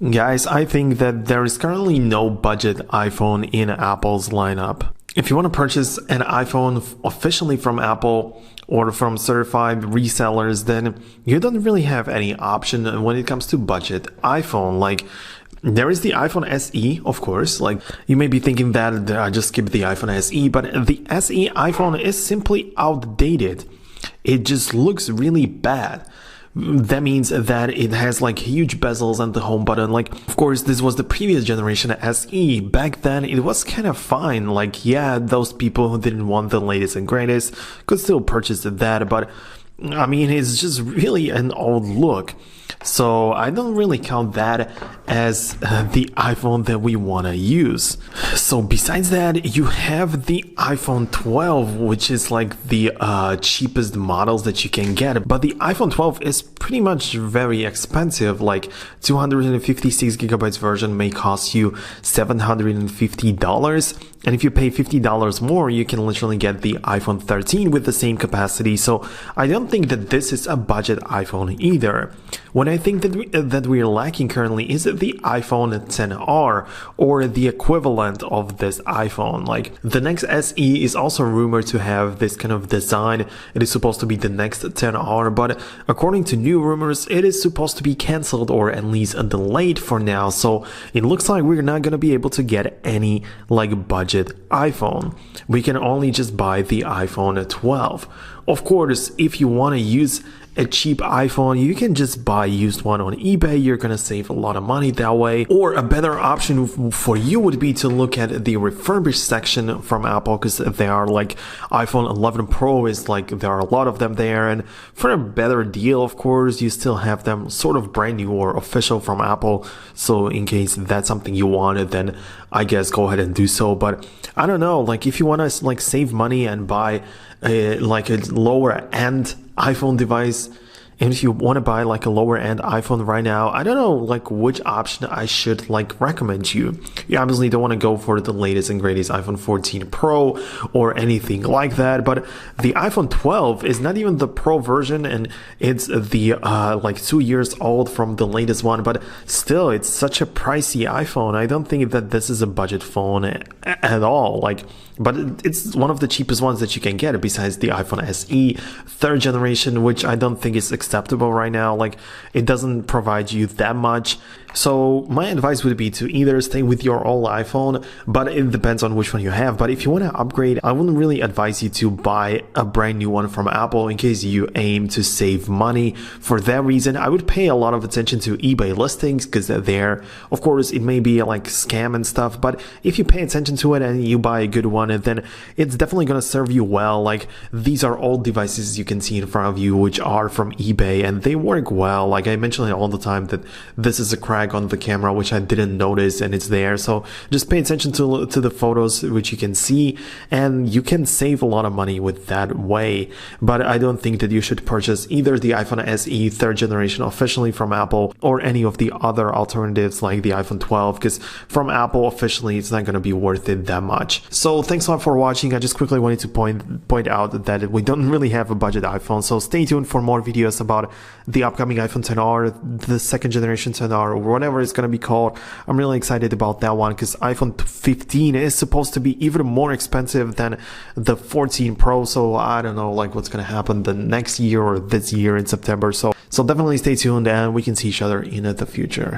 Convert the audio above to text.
Guys, I think that there is currently no budget iPhone in Apple's lineup. If you want to purchase an iPhone officially from Apple or from certified resellers, then you don't really have any option when it comes to budget iPhone. Like, there is the iPhone SE, of course. Like, you may be thinking that I just skip the iPhone SE, but the SE iPhone is simply outdated. It just looks really bad. That means that it has like huge bezels and the home button. Like, of course, this was the previous generation SE. Back then, it was kind of fine. Like, yeah, those people who didn't want the latest and greatest could still purchase that, but I mean, it's just really an old look. So I don't really count that as the iPhone that we want to use. So besides that, you have the iPhone 12, which is like the cheapest models that you can get. But the iPhone 12 is pretty much very expensive. Like 256 gigabytes version may cost you $750. And if you pay $50 more, you can literally get the iPhone 13 with the same capacity. So I don't think that this is a budget iPhone either. What I think that we're lacking currently is the iPhone XR or the equivalent of this iPhone. Like, the next SE is also rumored to have this kind of design. It is supposed to be the next XR, but according to new rumors, it is supposed to be cancelled or at least delayed for now. So it looks like we're not going to be able to get any like budget iPhone. We can only just buy the iPhone 12. Of course, if you want to use a cheap iPhone, you can just buy a used one on eBay. You're gonna save a lot of money that way. Or a better option for you would be to look at the refurbished section from Apple, because they are like iPhone 11 Pro is like, there are a lot of them there, and for a better deal, of course, you still have them sort of brand new or official from Apple. So in case that's something you wanted, then I guess go ahead and do so. But I don't know, like if you want to like save money and buy like a lower end iPhone device, and if you want to buy like a lower end iPhone right now, I don't know like which option I should like recommend you. You obviously don't want to go for the latest and greatest iPhone 14 Pro or anything like that, but the iPhone 12 is not even the Pro version, and it's the like 2 years old from the latest one, but still it's such a pricey iPhone. I don't think that this is a budget phone at all. Like, but it's one of the cheapest ones that you can get besides the iPhone SE 3rd generation, which I don't think is acceptable right now. Like, it doesn't provide you that much. So my advice would be to either stay with your old iPhone, but it depends on which one you have. But if you want to upgrade, I wouldn't really advise you to buy a brand new one from Apple in case you aim to save money. For that reason, I would pay a lot of attention to eBay listings, because there, of course, it may be like scam and stuff, but if you pay attention to it and you buy a good one, then it's definitely going to serve you well. Like, these are old devices you can see in front of you, which are from eBay, and they work well. Like I mention it all the time that this is a crack on the camera, which I didn't notice, and it's there. So just pay attention to the photos which you can see, and you can save a lot of money with that way. But I don't think that you should purchase either the iPhone SE 3rd generation officially from Apple or any of the other alternatives like the iPhone 12, because from Apple officially it's not going to be worth it that much. So thanks a lot for watching. I just quickly wanted to point out that we don't really have a budget iPhone, so stay tuned for more videos about the upcoming iPhone XR, the 2nd generation XR, or whatever it's going to be called. I'm really excited about that one, because iPhone 15 is supposed to be even more expensive than the 14 Pro. So I don't know like what's going to happen the next year or this year in September. So definitely stay tuned, and we can see each other in the future.